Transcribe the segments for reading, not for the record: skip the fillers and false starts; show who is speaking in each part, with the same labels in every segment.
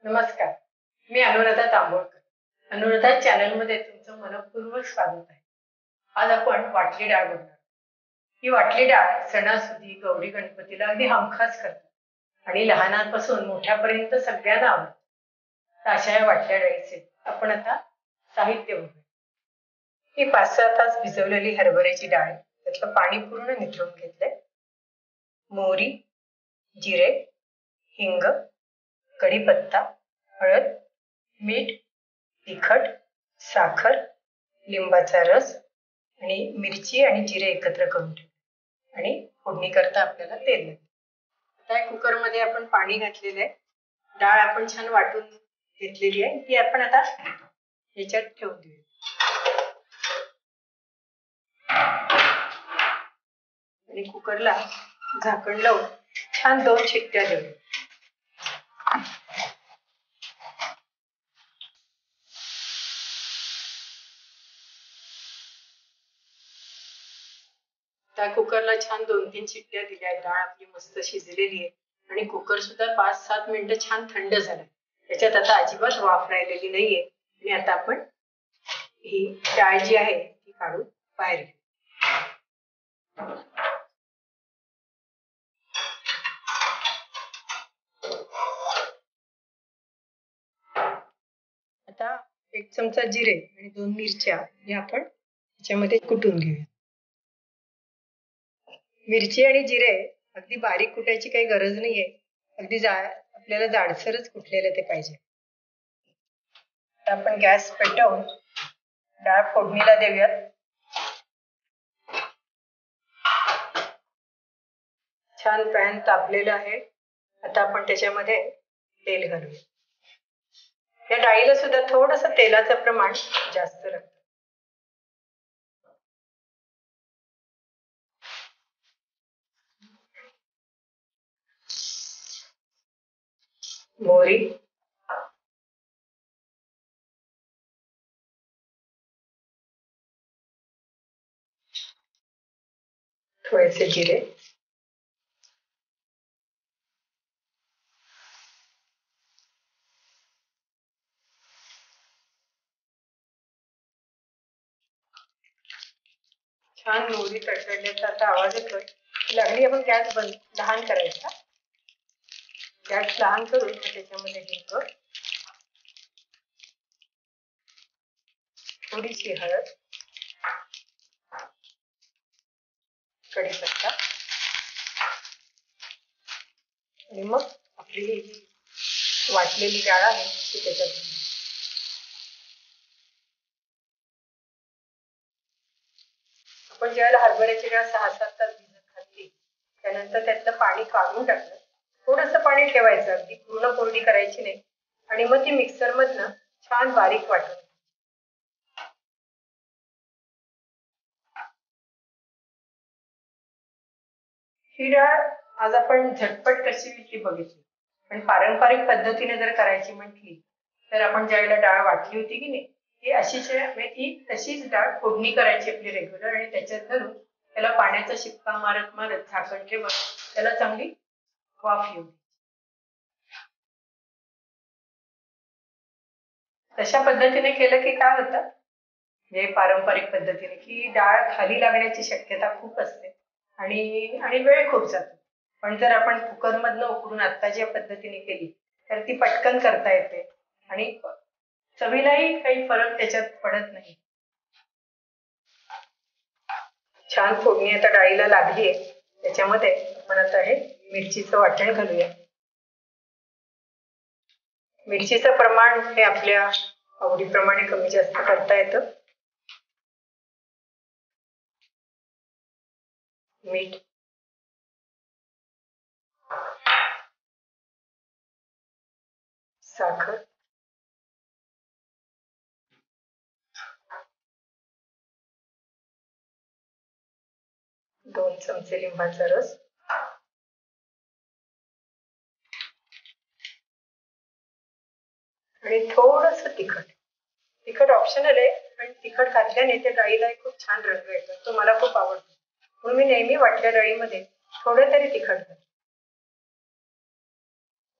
Speaker 1: नमस्कार, मी अनुराधा तांबोळकर. अनुराधा चॅनलमध्ये तुमचं मनपूर्वक स्वागत आहे. आज आपण वाटली डाळ बनवणार. ही वाटली डाळ सणासुदी, गौरी गणपतीला अगदी हमखास करतात आणि लहानांपासून मोठ्यापर्यंत सगळ्यांना आवडतं. तर अशा या वाटल्या डाळीचे आपण आता साहित्य बघूया. ही 5-6 तास भिजवलेली हरभऱ्याची डाळ, त्यातलं पाणी पूर्ण निथळून घेतलंय. मोहरी, जिरे, हिंग, कढीपत्ता, हळद, मीठ, तिखट, साखर, लिंबाचा रस आणि मिरची आणि जिरे एकत्र करून ठेवले आणि फोडणी करता आपल्याला तेल लागतं. आता कुकरमध्ये आपण पाणी घातलेलं आहे. डाळ आपण छान वाटून घेतलेली आहे. ती आपण आता ह्याच्यात ठेवून देऊया आणि कुकरला झाकण लावून छान 2 शिट्ट्या देऊया. त्या कुकरला छान 2-3 शिट्ट्या दिल्या. डाळ आपली मस्त शिजलेली आहे आणि कुकर सुद्धा 5-7 मिनिटं छान थंड झालं. त्याच्यात आता अजिबात वाफ राहिलेली नाहीये आणि आता आपण ही डाळ जी आहे ती काढून बाहेर घेऊ. आता 1 चमचा जिरे आणि 2 मिरच्या या आपण त्याच्यामध्ये कुटून घेऊया. मिरची आणि जिरे अगदी बारीक कुटायची काही गरज नाहीये. अगदी आपल्याला जाडसरच कुटलेलं ते पाहिजे. आता आपण गॅस पेटवून डाळ फोडणीला देऊयात. छान पॅन तापलेलं आहे. आता आपण त्याच्यामध्ये तेल घालूया. या डाळीला सुद्धा थोडंसं तेलाचं प्रमाण जास्त लागतं. मोहरी, थोडेसे जिरे, छान मोहरी तडतडल्याचा आता आवाज येतोय. लागली आपण गॅस लहान करायचा. गॅस लहान करून त्याच्यामध्ये हिंग, थोडीशी हळद, कढीपत्ता आणि मग आपली ही वाटलेली डाळ आहे ती त्याच्यात. आपण ज्यावेळेला हरभऱ्याची डाळ 6-7 तास भिजत घातली त्यानंतर त्यातलं पाणी काढून टाकलं. थोडंसं पाणी ठेवायचं, अगदी पूर्ण कोरडी करायची नाही आणि मग ती मिक्सर मधनं छान बारीक वाटून. ही डाळ आज आपण झटपट कशी ती बघितली, पण पारंपरिक पद्धतीने जर करायची म्हटली तर आपण ज्यावेळेला डाळ वाटली होती की नाही ती अशीच ती तशीच डाळ फोडणी करायची आपली रेग्युलर आणि त्याच्यात धरून त्याला पाण्याचा शिपका मारत मारत झाकण ठेवत त्याला चांगली वाफ येऊ. तशा पद्धतीने केलं की काय होतं, हे पारंपरिक पद्धतीने की डाळ खाली लागण्याची शक्यता खूप असते आणि आणि वेळ खूप जातो. पण जर आपण कुकर मधनं उकडून आत्ताच्या पद्धतीने केली तर ती पटकन करता येते आणि चवीलाही काही फरक त्याच्यात पडत नाही. छान फोडणी आता डाळीला लागली आहे. त्याच्यामध्ये आपण आता हे मिरचीचं वाटण घालूया. मिरचीचं प्रमाण हे आपल्या आवडीप्रमाणे कमी जास्त करता येतं. मीठ, साखर, 2 चमचे लिंबाचा रस आणि थोडंसं तिखट. तिखट ऑप्शनल आहे पण तिखट घातल्याने त्या डाळीला खूप छान रंग येतो. तो मला खूप आवडतो म्हणून मी नेहमी वाटल्या डाळीमध्ये थोडं तरी तिखट घालते.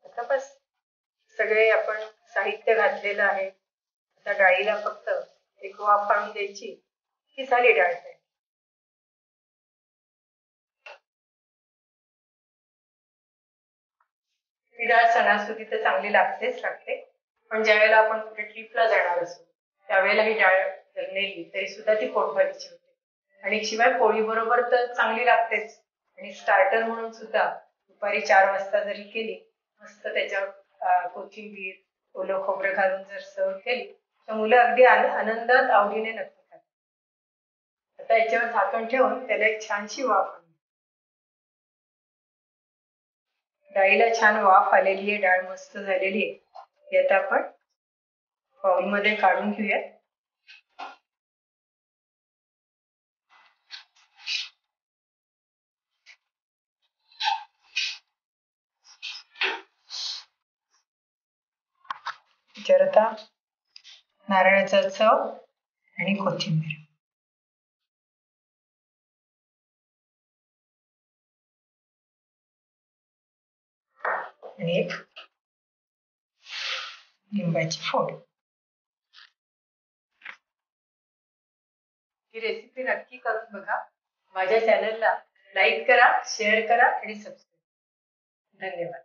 Speaker 1: आता बस सगळे आपण साहित्य घातलेलं आहे. आता डाळीला फक्त एक वाफ आणून द्यायची की झाली डाळ तयार. ही डाळ सणासुदी तर चांगली लागतेच लागते, पण ज्या वेळेला आपण कुठे ट्रिपला जाणार असतो त्यावेळेला ही डाळ जर नेली तरी सुद्धा ती पोटभरीची होते आणि शिवाय पोळी बरोबर तर चांगली लागतेच. आणि स्टार्टर म्हणून सुद्धा दुपारी 4 वाजता जरी केली मस्त त्याच्यावर कोथिंबीर ओलं खोबरं घालून जर सर्व केली तर मुलं अगदी आनंदात आवडीने नक्की खातात. आता याच्यावर झाकण ठेवून त्याला एक छानशी वाफ आणू. डाळीला छान वाफ आलेली आहे, डाळ मस्त झालेली आहे. हे आता आपण बाउल मध्ये काढून घेऊया. त्याच्यावर आता नारळाचा चव आणि कोथिंबीर. आणि एक लिंबाची फोड. ही रेसिपी नक्की करून बघा. माझ्या चॅनलला लाईक करा, शेअर करा आणि सबस्क्राईब. धन्यवाद.